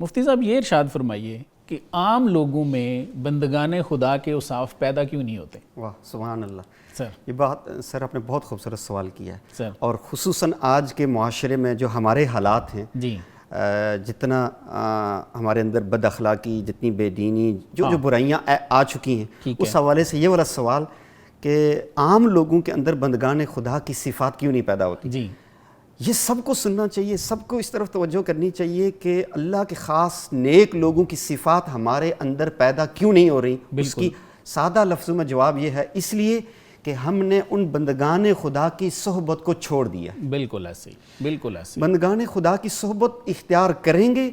مفتی صاحب یہ ارشاد فرمائیے کہ عام لوگوں میں بندگان خدا کے اوصاف پیدا کیوں نہیں ہوتے؟ واہ سبحان اللہ سر یہ بات سر آپ نے بہت خوبصورت سوال کیا ہے سر اور خصوصاً آج کے معاشرے میں جو ہمارے حالات ہیں جی جتنا ہمارے اندر بد اخلاقی جتنی بے دینی جو برائیاں آ چکی ہیں اس حوالے سے یہ والا سوال کہ عام لوگوں کے اندر بندگان خدا کی صفات کیوں نہیں پیدا ہوتی، جی یہ سب کو سننا چاہیے، سب کو اس طرف توجہ کرنی چاہیے کہ اللہ کے خاص نیک لوگوں کی صفات ہمارے اندر پیدا کیوں نہیں ہو رہی۔ اس کی سادہ لفظوں میں جواب یہ ہے، اس لیے کہ ہم نے ان بندگان خدا کی صحبت کو چھوڑ دیا۔ بالکل ایسے بالکل ایسے بندگان خدا کی صحبت اختیار کریں گے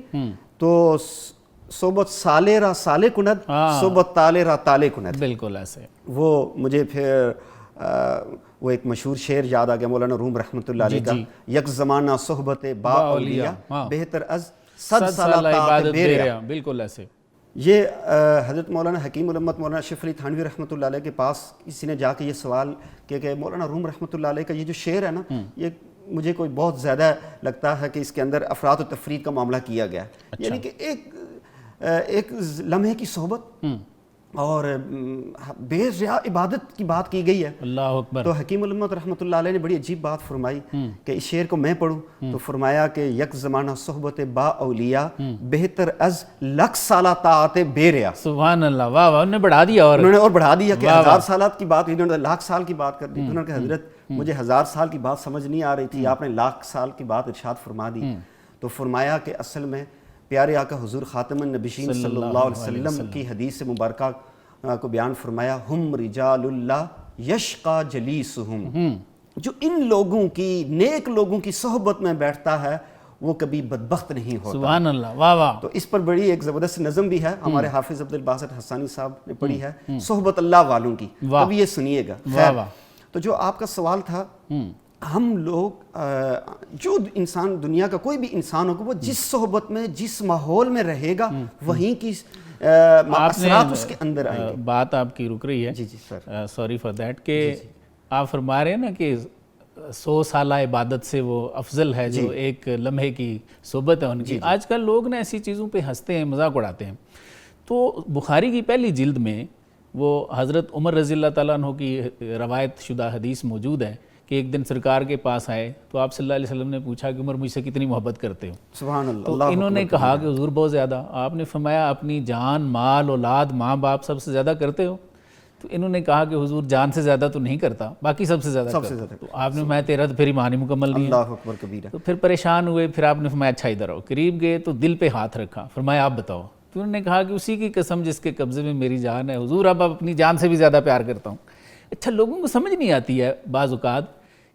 تو صحبت سالے را سالے کند، صحبت تالے را تالے کند۔ بالکل ایسے وہ مجھے پھر وہ ایک مشہور شعر یاد آ گیا مولانا روم رحمۃ اللہ علیہ کا، یک زمانہ صحبت با اولیاء بہتر از صد سالہ طاعت بیریا۔ بالکل ایسے یہ حضرت مولانا حکیم الامت مولانا اشرف علی تھانوی رحمۃ اللہ علیہ کے پاس کسی نے جا کے یہ سوال کیا کہ مولانا روم رحمۃ اللہ علیہ کا یہ جو شعر ہے نا، یہ مجھے کوئی بہت زیادہ لگتا ہے کہ اس کے اندر افراد و تفرید کا معاملہ کیا گیا ہے، یعنی کہ ایک لمحے کی صحبت اور بے ریا عبادت کی بات کی گئی ہے۔ اللہ اکبر۔ تو حکیم الامت رحمۃ اللہ علیہ نے بڑی عجیب بات فرمائی کہ اس شعر کو میں پڑھوں تو فرمایا کہ یک زمانہ صحبت با اولیاء بہتر از لکھ سالہ طاعت بے ریا۔ سبحان اللہ، واہ واہ، انہوں نے بڑھا دیا انہوں نے اور بڑھا دیا کہ 1000 سالات کی بات، انہوں نے لاکھ سال کی بات کر دی۔ انہوں نے کہا حضرت مجھے 1000 سال کی بات سمجھ نہیں آ رہی تھی، آپ نے لاکھ سال کی بات ارشاد فرما دی۔ تو فرمایا کہ اصل میں پیارے آقا حضور خاتم النبیین صلی اللہ علیہ وسلم کی حدیث مبارکہ کو بیان فرمایا، ہم رجال اللہ یشقا جلیسہم، جو ان لوگوں کی نیک لوگوں کی صحبت میں بیٹھتا ہے وہ کبھی بدبخت نہیں ہوتا۔ سبحان اللہ، واہ واہ۔ تو اس پر بڑی ایک زبردست نظم بھی ہے، ہمارے حافظ عبد الباسط حسانی صاحب نے پڑھی ہے، صحبت اللہ والوں کی، کبھی یہ سنیے گا۔ خیر، تو جو آپ کا سوال تھا، ہم لوگ جو انسان دنیا کا کوئی بھی انسان ہوگا وہ جس صحبت میں جس ماحول میں رہے گا وہیں کی اثرات اس کے اندر آئیں گے۔ بات آپ کی رک رہی ہے، جی جی سر، سوری فار دیٹ، کہ آپ فرما رہے ہیں نا کہ 100 سالہ عبادت سے وہ افضل ہے جو ایک لمحے کی صحبت ہے ان کی۔ آج کل لوگ نا ایسی چیزوں پہ ہنستے ہیں، مذاق اڑاتے ہیں۔ تو بخاری کی پہلی جلد میں وہ حضرت عمر رضی اللہ تعالیٰ عنہ کی روایت شدہ حدیث موجود ہے کہ ایک دن سرکار کے پاس آئے تو آپ صلی اللہ علیہ وسلم نے پوچھا کہ عمر مجھ سے کتنی محبت کرتے ہو؟ سبحان اللہ۔ تو انہوں نے کہا کہ حضور بہت زیادہ۔ آپ نے فرمایا اپنی جان، مال، اولاد، ماں باپ سب سے زیادہ کرتے ہو؟ تو انہوں نے کہا کہ حضور جان سے زیادہ تو نہیں کرتا، باقی سب سے زیادہ کرتا۔ تو آپ نے فرمایا تیرا تو پھر ایمان ہی مکمل نہیں ہے۔ اللہ اکبر کبیرہ۔ تو پھر پریشان ہوئے، پھر آپ نے فرمایا اچھا ادھر آؤ، قریب گئے تو دل پہ ہاتھ رکھا، فرمایا آپ بتاؤ۔ تو انہوں نے کہا کہ اسی کی قسم جس کے قبضے میں میری جان ہے حضور، اب اپنی جان سے بھی زیادہ پیار کرتا ہوں۔ اچھا، لوگوں کو سمجھ نہیں آتی ہے بعض اوقات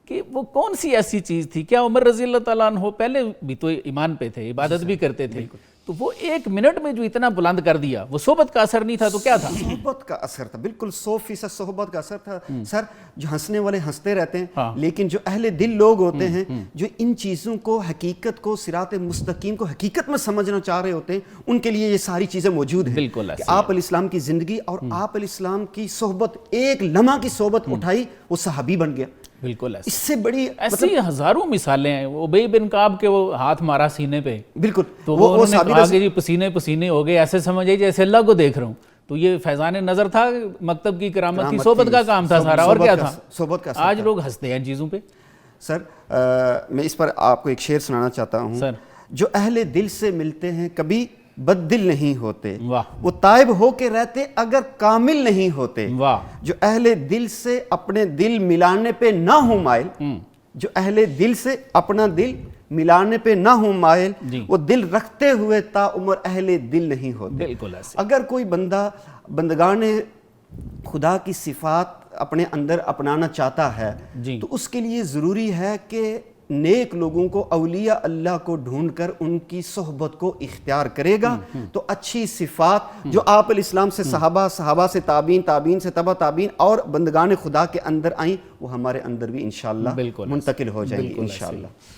کہ وہ کون سی ایسی چیز تھی۔ کیا عمر رضی اللہ تعالیٰ عنہ پہلے بھی تو ایمان پہ تھے، عبادت بھی کرتے تھے، تو وہ 1 منٹ میں جو اتنا بلند کر دیا وہ صحبت کا اثر نہیں تھا تو کیا تھا؟ صحبت کا اثر تھا، بالکل 100% صحبت کا اثر تھا۔ سر، جو ہنسنے والے ہنستے رہتے ہیں، لیکن جو اہل دل لوگ ہوتے ہیں جو ان چیزوں کو، حقیقت کو، صراط مستقیم کو حقیقت میں سمجھنا چاہ رہے ہوتے ہیں، ان کے لیے یہ ساری چیزیں موجود ہیں۔ بالکل کہ آپ علیہ السلام کی زندگی اور آپ علیہ السلام کی صحبت، ایک لمحہ کی صحبت اٹھائی، وہ صحابی بن گیا۔ بالکل اس سے بڑی ایسی ہزاروں مثالیں ہیں۔ وہ ابی بن کعب کے وہ ہاتھ مارا سینے پہ، بالکل، تو وہ انہوں نے کہا کہ جی پسینے پسینے ہو گئے، ایسے سمجھے جیسے اللہ کو دیکھ رہا ہوں۔ تو یہ فیضان نظر تھا، مکتب کی کرامت کی صحبت کا کام تھا سارا، اور کیا تھا؟ صحبت کا۔ آج لوگ ہنستے ہیں ان چیزوں پہ۔ سر، میں اس پر آپ کو ایک شعر سنانا چاہتا ہوں۔ سر، جو اہل دل سے ملتے ہیں کبھی بد دل نہیں ہوتے، واہ، وہ تائب ہو کے رہتے اگر کامل نہیں ہوتے۔ واہ، جو اہل دل سے اپنے دل ملانے پہ نہ ہوں مائل، جو اہل دل سے اپنا دل ملانے پہ نہ ہوں مائل، وہ دل رکھتے ہوئے تا عمر اہل دل نہیں ہوتے۔ بالکل ایسے۔ اگر کوئی بندہ بندگان خدا کی صفات اپنے اندر اپنانا چاہتا ہے تو اس کے لیے ضروری ہے کہ نیک لوگوں کو، اولیاء اللہ کو ڈھونڈ کر ان کی صحبت کو اختیار کرے گا تو اچھی صفات جو آپ علیہ السلام سے صحابہ، صحابہ سے تابعین، تابعین سے تبع تابعین اور بندگان خدا کے اندر آئیں، وہ ہمارے اندر بھی انشاءاللہ منتقل ہو جائیں گی انشاءاللہ۔